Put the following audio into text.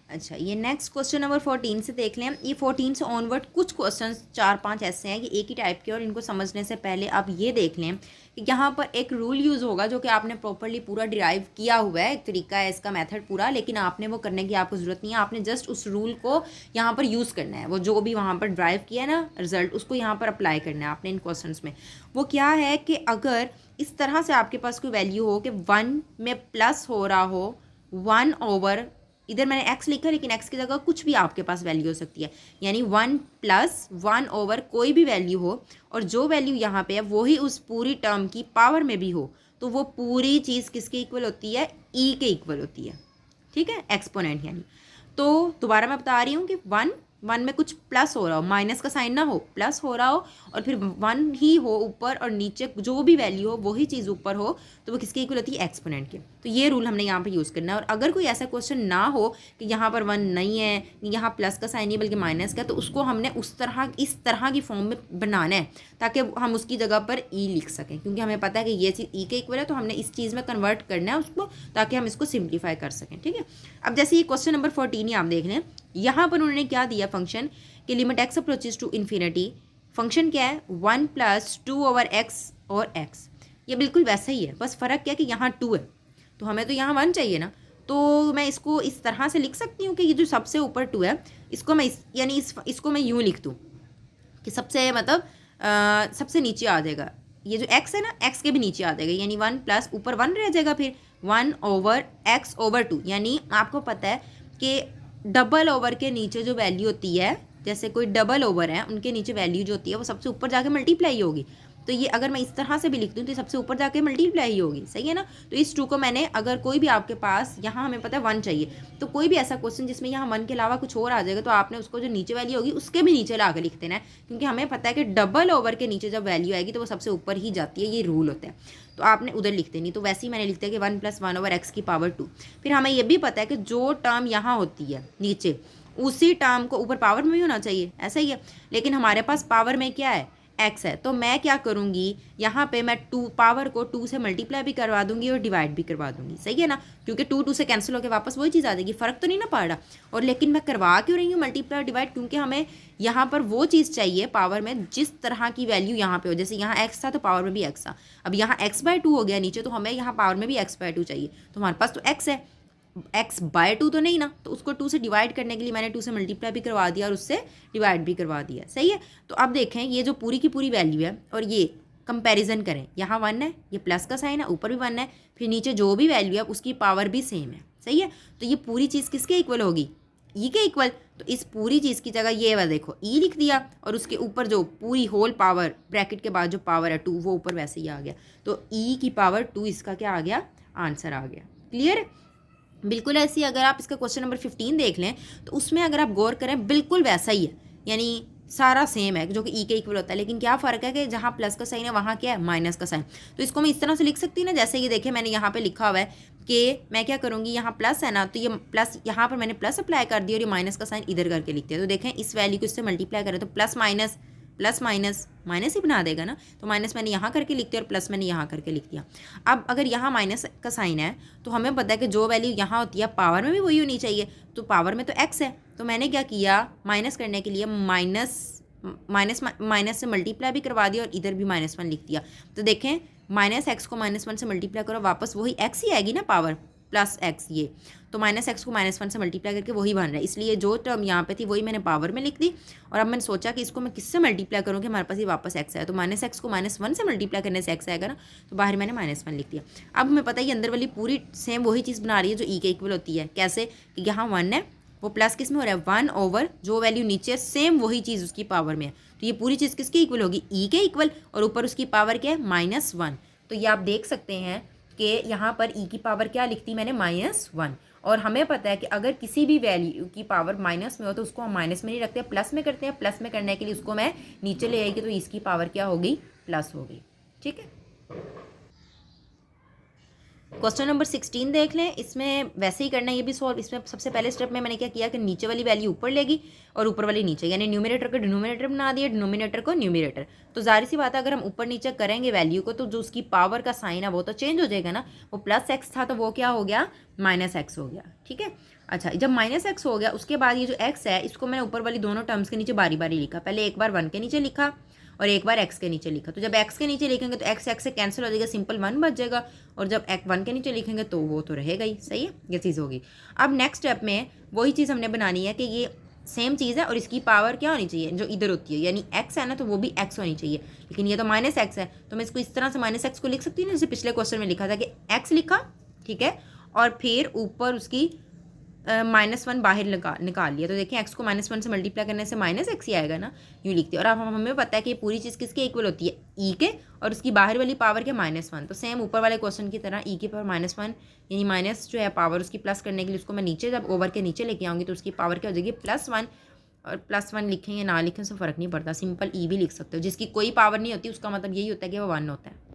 अच्छा, ये next question number 14 से देख लें। ये 14 से ऑनवर्ड कुछ क्वेश्चन 4-5 ऐसे हैं कि एक ही टाइप के, और इनको समझने से पहले आप ये देख लें कि यहाँ पर एक रूल यूज़ होगा जो कि आपने प्रॉपरली पूरा डिराइव किया हुआ है, एक तरीका है इसका मेथड पूरा, लेकिन आपने वो करने की आपको ज़रूरत नहीं है। आपने जस्ट उस रूल को यहाँ पर यूज़ करना है, वो जो भी वहाँ पर ड्राइव किया है ना रिजल्ट, उसको यहाँ पर अप्लाई करना है आपने इन क्वेश्चन में। वो क्या है कि अगर इस तरह से आपके पास कोई वैल्यू हो कि 1 में प्लस हो रहा हो 1 ओवर, इधर मैंने x लिखा है लेकिन x की जगह कुछ भी आपके पास वैल्यू हो सकती है, यानी 1 प्लस 1 ओवर कोई भी वैल्यू हो, और जो वैल्यू यहाँ पे है वही उस पूरी टर्म की पावर में भी हो, तो वो पूरी चीज़ किसके इक्वल होती है? e के इक्वल होती है। ठीक है, एक्सपोनेंट यानी। तो दोबारा मैं बता रही हूँ कि 1 में कुछ प्लस हो रहा हो, माइनस का साइन ना हो, प्लस हो रहा हो, और फिर 1 ही हो ऊपर और नीचे जो भी वैल्यू हो वही चीज़ ऊपर हो, तो वो किसके इक्वल होती है? एक्सपोनेंट के। तो ये रूल हमने यहाँ पर यूज़ करना है। और अगर कोई ऐसा क्वेश्चन ना हो कि यहाँ पर 1 नहीं है, यहाँ प्लस का साइन नहीं बल्कि माइनस का, तो उसको हमने इस तरह की फॉर्म में बनाना है ताकि हम उसकी जगह पर ई लिख सकें, क्योंकि हमें पता है कि ये चीज़ ई के इक्वल है, तो हमने इस चीज़ में कन्वर्ट करना है उसको ताकि हम इसको सिंप्लीफाई कर सकें। ठीक है, अब जैसे ये क्वेश्चन नंबर 14 आप देख लें, यहाँ पर उन्होंने क्या दिया फंक्शन कि limit x approaches to infinity. Function क्या है? 1 प्लस 2 ओवर एक्स और एक्स। ये बिल्कुल वैसा ही है, बस फ़र्क क्या है कि यहाँ 2 है, तो हमें तो यहाँ 1 चाहिए ना, तो मैं इसको इस तरह से लिख सकती हूँ कि ये जो सबसे ऊपर 2 है इसको मैं इसको मैं यूँ लिख दूँ कि सबसे मतलब सबसे नीचे आ जाएगा, ये जो x है ना x के भी नीचे आ जाएगा, यानी 1 प्लस ऊपर 1 रह जाएगा, फिर 1 ओवर x ओवर 2। यानी आपको पता है कि डबल ओवर के नीचे जो वैल्यू होती है, जैसे कोई डबल ओवर है उनके नीचे वैल्यू जो होती है वो सबसे ऊपर जाके मल्टीप्लाई होगी, तो ये अगर मैं इस तरह से भी लिख दूँ तो सबसे ऊपर जाके मल्टीप्लाई ही होगी। सही है ना? तो इस 2 को मैंने, अगर कोई भी आपके पास यहाँ हमें पता है 1 चाहिए, तो कोई भी ऐसा क्वेश्चन जिसमें यहाँ 1 के अलावा कुछ और आ जाएगा, तो आपने उसको जो नीचे वैल्यू होगी उसके भी नीचे ला के लिख देना है, क्योंकि हमें पता है कि डबल ओवर के नीचे जब वैल्यू आएगी तो वो सबसे ऊपर ही जाती है, ये रूल होता है, तो आपने उधर लिख देनी। तो वैसे ही मैंने लिखता है कि 1 प्लस 1 ओवर एक्स की पावर 2। फिर हमें ये भी पता है कि जो टर्म यहाँ होती है नीचे, उसी टर्म को ऊपर पावर में भी होना चाहिए, ऐसा ही है, लेकिन हमारे पास पावर में क्या है? x है, तो मैं क्या करूँगी यहाँ पे, मैं 2 पावर को 2 से मल्टीप्लाई भी करवा दूंगी और डिवाइड भी करवा दूंगी। सही है ना? क्योंकि 2 से कैंसिल होकर वापस वही चीज़ आ जाएगी, फ़र्क तो नहीं ना पड़ रहा। और लेकिन मैं करवा क्यों रही हूँ मल्टीप्लाई डिवाइड? क्योंकि हमें यहाँ पर वो चीज़ चाहिए पावर में जिस तरह की वैल्यू यहाँ पे हो, जैसे यहाँ x था तो पावर में भी x था, अब यहाँ x/2 हो गया नीचे, तो हमें यहाँ पावर में भी x/2 चाहिए, तो हमारे पास तो x है, x/2 तो नहीं ना, तो उसको 2 से डिवाइड करने के लिए मैंने 2 से मल्टीप्लाई भी करवा दिया और उससे डिवाइड भी करवा दिया। सही है? तो अब देखें ये जो पूरी की पूरी वैल्यू है और ये कंपैरिजन करें, यहाँ 1 है, ये प्लस का साइन है, ऊपर भी 1 है, फिर नीचे जो भी वैल्यू है उसकी पावर भी सेम है। सही है? तो ये पूरी चीज़ किसके इक्वल होगी? ई के इक्वल। तो इस पूरी चीज़ की जगह ये वाला देखो ई लिख दिया, और उसके ऊपर जो पूरी होल पावर ब्रैकेट के बाद जो पावर है 2 वो ऊपर वैसे ही आ गया, तो ई की पावर 2 इसका क्या आ गया? आंसर आ गया। क्लियर? बिल्कुल ऐसी अगर आप इसका क्वेश्चन नंबर 15 देख लें तो उसमें अगर आप गौर करें बिल्कुल वैसा ही है, यानी सारा सेम है जो कि ई के इक्वल होता है, लेकिन क्या फ़र्क है कि जहाँ प्लस का साइन है वहाँ क्या है? माइनस का साइन। तो इसको मैं इस तरह से लिख सकती हूँ ना, जैसे ये देखें मैंने यहाँ पे लिखा हुआ है कि मैं क्या करूँगी, यहाँ प्लस है ना, तो ये प्लस यहाँ पर मैंने प्लस अप्लाई कर दिया और ये माइनस का साइन इधर करके लिखते हैं, तो देखें इस वैल्यू को इससे मल्टीप्लाई करें तो प्लस माइनस माइनस ही बना देगा ना, तो माइनस मैंने यहाँ करके लिख दिया और प्लस मैंने यहाँ करके लिख दिया। अब अगर यहाँ माइनस का साइन है तो हमें पता है कि जो वैल्यू यहाँ होती है पावर में भी वही होनी चाहिए, तो पावर में तो x है, तो मैंने क्या किया, माइनस करने के लिए माइनस से मल्टीप्लाई भी करवा दिया और इधर भी -1 लिख दिया। तो देखें -x को -1 से मल्टीप्लाई करो वापस वही x ही आएगी ना पावर, प्लस x ये, तो -x को -1 से मल्टीप्लाई करके वही बन रहा है, इसलिए जो टर्म यहाँ पे थी वही मैंने पावर में लिख दी। और अब मैंने सोचा कि इसको मैं किससे मल्टीप्लाई करूँ कि हमारे पास ये वापस x है, तो -x को -1 से मल्टीप्लाई करने से x आएगा ना, तो बाहर मैंने -1 लिख दिया। अब हमें पता है ये अंदर वाली पूरी सेम वही चीज़ बना रही है जो ई के इक्वल होती है। कैसे? कि यहाँ 1 है, वो प्लस किस में हो रहा है? 1 ओवर जो वैल्यू नीचे सेम वही चीज़ उसकी पावर में है, तो ये पूरी चीज़ किसके इक्वल होगी? ई के इक्वल, और ऊपर उसकी पावर क्या है? -1। तो ये आप देख सकते हैं कि यहाँ पर ई की पावर क्या लिखती मैंने? -1। और हमें पता है कि अगर किसी भी वैल्यू की पावर माइनस में हो तो उसको हम माइनस में नहीं रखते, प्लस में करते हैं। प्लस में करने के लिए उसको मैं नीचे ले आएगी तो इसकी पावर क्या हो गई? प्लस हो गई। ठीक है, क्वेश्चन नंबर 16 देख लें। इसमें वैसे ही करना है ये भी सॉल्व। इसमें सबसे पहले स्टेप में मैंने क्या किया कि नीचे वाली वैल्यू ऊपर लेगी और ऊपर वाली नीचे, यानी न्यूमिनेटर को डिनोमिनेटर बना दिया, डिनोमिनेटर को न्यूमिनेटर। तो जाहिर सी बात है अगर हम ऊपर नीचे करेंगे वैल्यू को तो जो उसकी पावर का साइन है वो तो चेंज हो जाएगा ना। वो प्लस एक्स था तो वो क्या हो गया, माइनस एक्स हो गया। ठीक है, अच्छा जब माइनस एक्स हो गया उसके बाद ये जो एक्स है इसको मैंने ऊपर वाली दोनों टर्म्स के नीचे बारी बारी लिखा। पहले एक बार 1 के नीचे लिखा और एक बार एक्स के नीचे लिखा। तो जब एक्स के नीचे लिखेंगे तो एक्स एक्स से कैंसिल हो जाएगा, सिंपल 1 बच जाएगा। और जब एक्स 1 के नीचे लिखेंगे तो वो तो रहेगा ही। सही है, ये चीज़ होगी। अब नेक्स्ट स्टेप में वही चीज़ हमने बनानी है कि ये सेम चीज़ है और इसकी पावर क्या होनी चाहिए जो इधर होती है, यानी एक्स है ना तो वो भी एक्स होनी चाहिए। लेकिन ये तो माइनस एक्स है तो मैं इसको इस तरह से माइनस एक्स को लिख सकती हूँ ना, जैसे पिछले क्वेश्चन में लिखा था कि एक्स लिखा, ठीक है, और फिर ऊपर उसकी -1 बाहर निकाल लिया। तो देखिए एक्स को -1 से मल्टीप्लाई करने से माइनस एक्स ही आएगा ना, यूँ लिखते हैं। और अब हमें पता है कि ये पूरी चीज़ किसके इक्वल होती है, ई के, और उसकी बाहर वाली पावर क्या, -1। तो सेम ऊपर वाले क्वेश्चन की तरह ई की पावर -1, यानी माइनस जो है पावर उसकी प्लस करने के लिए उसको मैं नीचे जब ओवर के नीचे लेके आऊँगी तो उसकी पावर क्या हो जाएगी, +1। और +1 लिखें या ना लिखें उससे फ़र्क नहीं पड़ता, सिंपल ई भी लिख सकते हो। जिसकी कोई पावर नहीं होती उसका मतलब यही होता है कि वो 1 होता है।